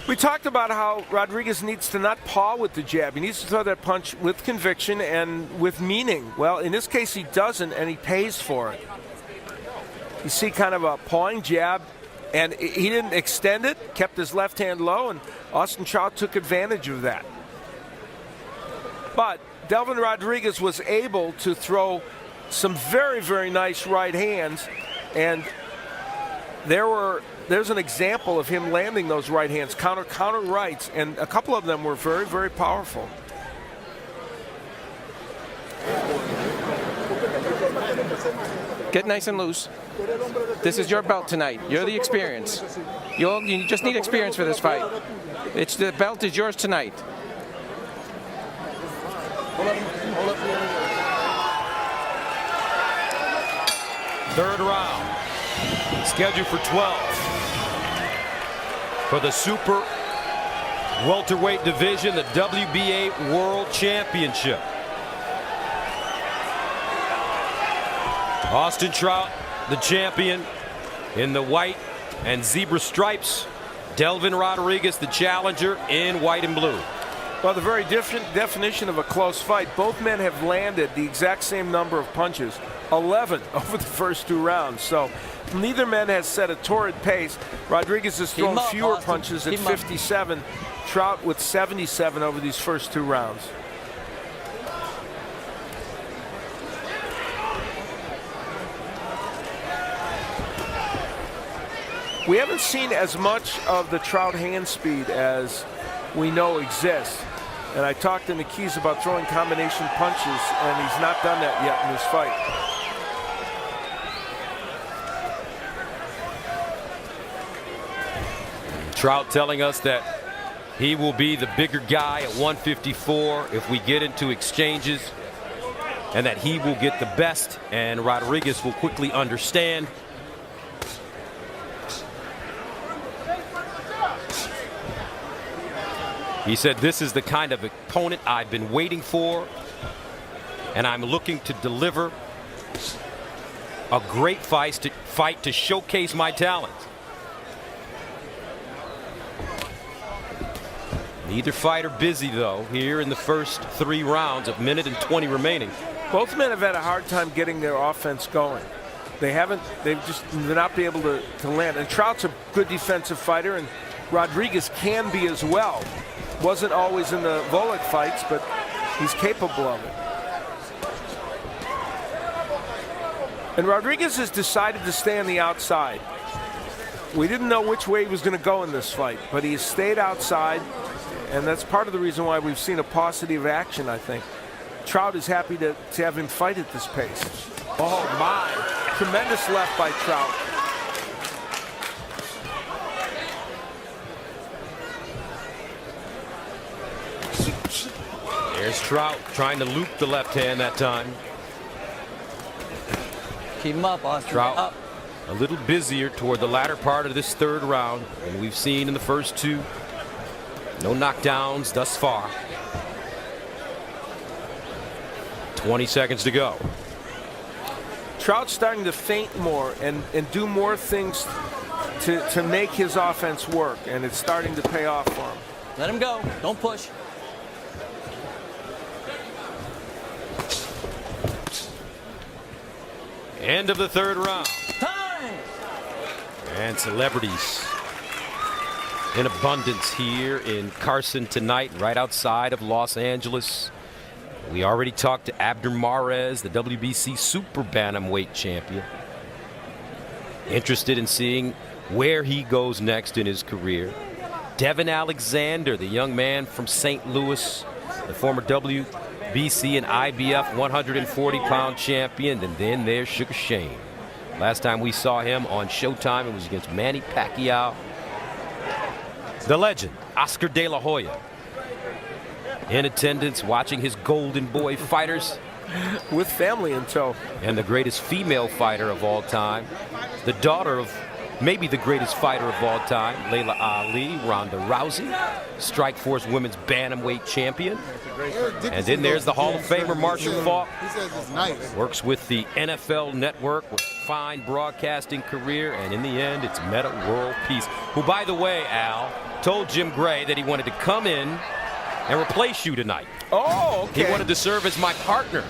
We talked about how Rodriguez needs to not paw with the jab. He needs to throw that punch with conviction and with meaning. Well, in this case, he doesn't, and he pays for it. You see kind of a pawing jab, and he didn't extend it, kept his left hand low, and Austin Trout took advantage of that. But Delvin Rodriguez was able to throw some very, very nice right hands, and there's an example of him landing those right hands, counter rights, and a couple of them were very, very powerful. Get nice and loose. This is your belt tonight. You're the experience. You just need experience for this fight. The belt is yours tonight. Third round, scheduled for 12. For the super welterweight division, the WBA World Championship. Austin Trout, the champion, in the white and zebra stripes. Delvin Rodriguez, the challenger, in white and blue. Well, the very different definition of a close fight. Both men have landed the exact same number of punches, 11 over the first 2 rounds. So neither man has set a torrid pace. Rodriguez has thrown fewer punches at 57. Trout with 77 over these first 2 rounds. We haven't seen as much of the Trout hand speed as we know exists. And I talked to Keys about throwing combination punches, and he's not done that yet in this fight. Trout telling us that he will be the bigger guy at 154 if we get into exchanges, and that he will get the best, and Rodriguez will quickly understand. He said, "This is the kind of opponent I've been waiting for, and I'm looking to deliver a great fight to showcase my talent." Neither fighter busy, though, here in the first 3 rounds, of minute and 20 remaining. Both men have had a hard time getting their offense going. They've just not been able to land. And Trout's a good defensive fighter, and Rodriguez can be as well. Wasn't always in the Volek fights, but he's capable of it. And Rodriguez has decided to stay on the outside. We didn't know which way he was going to go in this fight, but he has stayed outside, and that's part of the reason why we've seen a paucity of action, I think. Trout is happy to have him fight at this pace. Oh, my. Tremendous left by Trout. There's Trout trying to loop the left hand that time. Keep him up, Austin. Trout up. A little busier toward the latter part of this 3rd round than we've seen in the first 2. No knockdowns thus far. 20 seconds to go. Trout's starting to feint more and do more things to make his offense work, and it's starting to pay off for him. Let him go. Don't push. End of the 3rd round. Time! And celebrities in abundance here in Carson tonight, right outside of Los Angeles. We already talked to Abner Mares, the WBC Super Bantamweight champion. Interested in seeing where he goes next in his career. Devin Alexander, the young man from St. Louis, the former WBC and IBF 140-pound champion. And then there's Sugar Shane. Last time we saw him on Showtime, it was against Manny Pacquiao. The legend, Oscar De La Hoya, in attendance, watching his Golden Boy fighters. With family in tow. And the greatest female fighter of all time, the daughter of maybe the greatest fighter of all time, Layla Ali, Ronda Rousey, Strikeforce Women's Bantamweight champion. And then there's the Hall of Famer Marshall Faulk. Works with the NFL Network with a fine broadcasting career, and in the end, it's Meta World Peace, who, by the way, Al, told Jim Gray that he wanted to come in and replace you tonight. Oh, okay. He wanted to serve as my partner.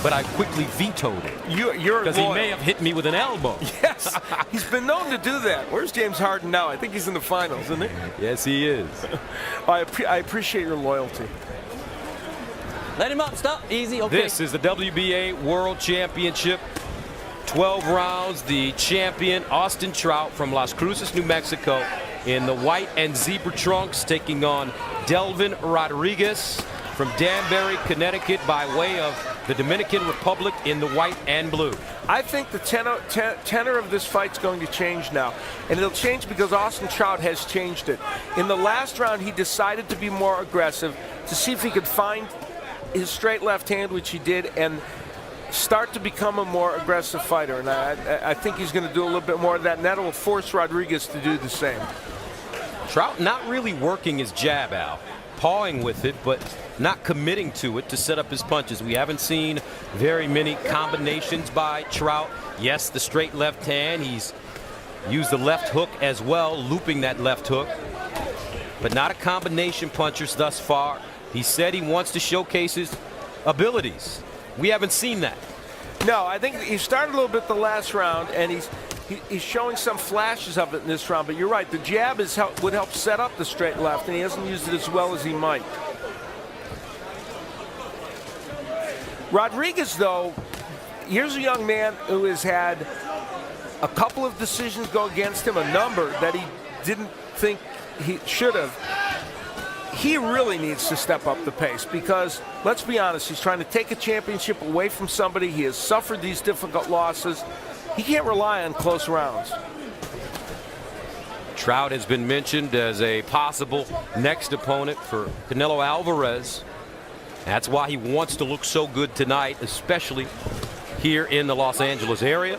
But I quickly vetoed it. You're because he may have hit me with an elbow. Yes, he's been known to do that. Where's James Harden now? I think he's in the finals, isn't he? Yes, he is. I appreciate your loyalty. Let him up. Stop. Easy. Okay. This is the WBA World Championship. 12 rounds. The champion, Austin Trout from Las Cruces, New Mexico, in the white and zebra trunks, taking on Delvin Rodriquez from Danbury, Connecticut, by way of the Dominican Republic in the white and blue. I think the tenor of this fight's going to change now. And it'll change because Austin Trout has changed it. In the last round, he decided to be more aggressive to see if he could find his straight left hand, which he did, and start to become a more aggressive fighter. And I think he's going to do a little bit more of that, and that will force Rodriguez to do the same. Trout not really working his jab, Al. Pawing with it, but not committing to it to set up his punches. We haven't seen very many combinations by Trout. Yes, the straight left hand. He's used the left hook as well, looping that left hook. But not a combination puncher thus far. He said he wants to showcase his abilities. We haven't seen that. No, I think he started a little bit the last round, and he's showing some flashes of it in this round. But you're right, the jab would help set up the straight left, and he hasn't used it as well as he might. Rodriguez, though, here's a young man who has had a couple of decisions go against him, a number that he didn't think he should have. He really needs to step up the pace because, let's be honest, he's trying to take a championship away from somebody. He has suffered these difficult losses. He can't rely on close rounds. Trout has been mentioned as a possible next opponent for Canelo Alvarez. That's why he wants to look so good tonight, especially here in the Los Angeles area.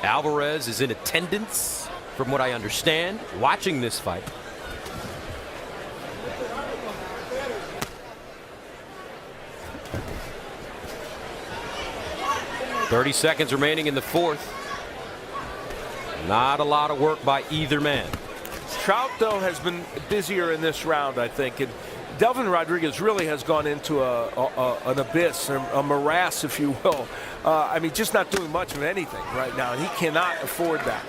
Alvarez is in attendance, from what I understand, watching this fight. .30 seconds remaining in the fourth. Not a lot of work by either man. Trout, though, has been busier in this round, I think. And Delvin Rodriquez really has gone into an abyss, a morass, if you will. I mean, just not doing much of anything right now, and he cannot afford that.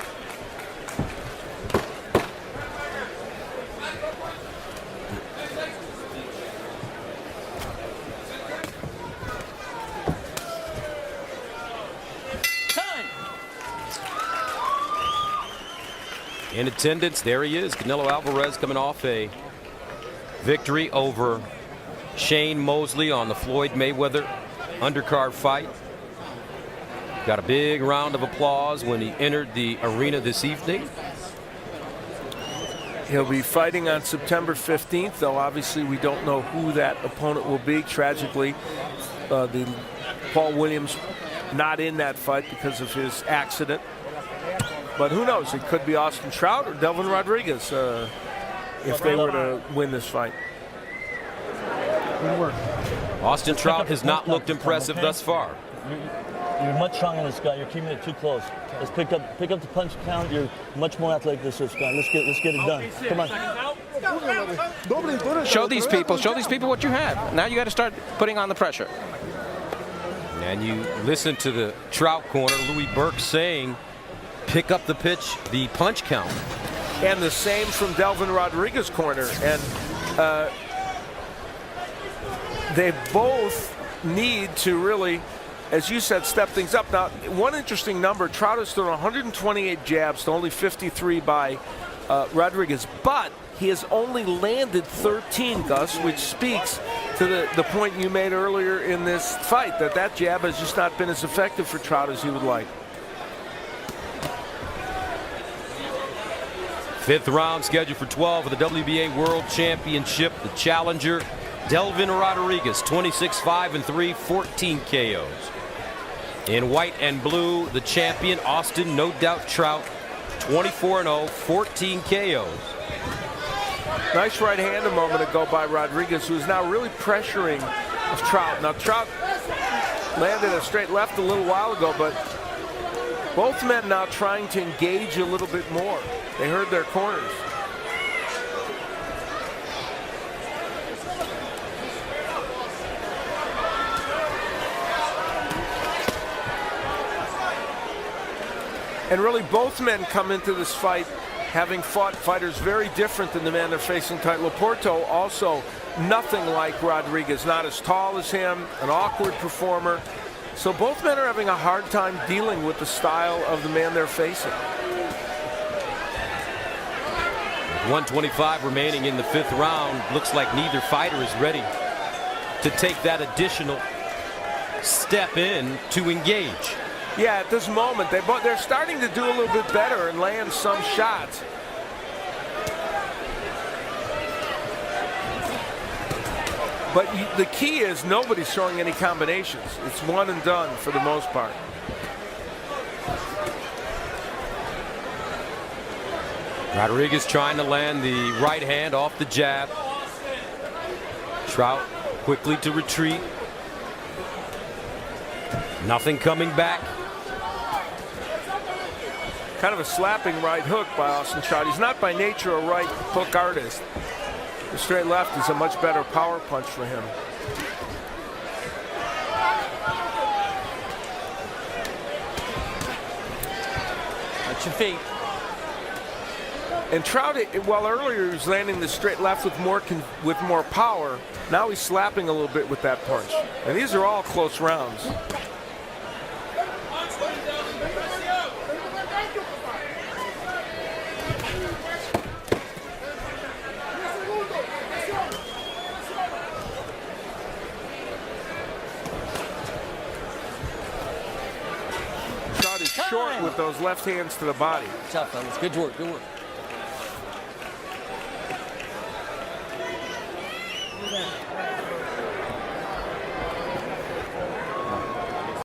In attendance, there he is, Canelo Alvarez, coming off a victory over Shane Mosley on the Floyd Mayweather undercard fight. Got a big round of applause when he entered the arena this evening. He'll be fighting on September 15th, though obviously we don't know who that opponent will be. Tragically, the Paul Williams not in that fight because of his accident. But who knows? It could be Austin Trout or Delvin Rodriguez if they were to win this fight. Good work. Austin Trout has not looked impressive thus far. You're much stronger than this guy. You're keeping it too close. Let's pick up the punch count. You're much more athletic than this guy. Let's get it done. Come on. Show these people what you have. Now you got to start putting on the pressure. And you listen to the Trout corner, Louis Burke saying, pick up the pitch, the punch count. And the same from Delvin Rodriguez corner. And they both need to really, as you said, step things up. Now, one interesting number, Trout has thrown 128 jabs to only 53 by Rodriguez, but he has only landed 13, Gus, which speaks to the point you made earlier in this fight, that jab has just not been as effective for Trout as he would like. Fifth round scheduled for 12 of the WBA World Championship. The challenger, Delvin Rodriquez, 26-5-3, 14 KOs. In white and blue, the champion, Austin No Doubt Trout, 24-0, 14 KOs. Nice right hand a moment ago by Rodriguez, who is now really pressuring Trout. Now, Trout landed a straight left a little while ago, but both men now trying to engage a little bit more. They heard their corners. And really, both men come into this fight having fought fighters very different than the man they're facing tonight. Laporto also nothing like Rodriguez, not as tall as him, an awkward performer. So both men are having a hard time dealing with the style of the man they're facing. 125 remaining in the 5th round. Looks like neither fighter is ready to take that additional step in to engage. Yeah, at this moment, they're starting to do a little bit better and land some shots. But the key is nobody's showing any combinations. It's one and done for the most part. Rodriguez trying to land the right hand off the jab. Trout quickly to retreat. Nothing coming back. Kind of a slapping right hook by Austin Trout. He's not by nature a right hook artist. The straight left is a much better power punch for him. Watch your feet. And Trout, while earlier he was landing the straight left with more power, now he's slapping a little bit with that punch. And these are all close rounds. Trout is short with those left hands to the body. Tough, fellas. Good work. Good work.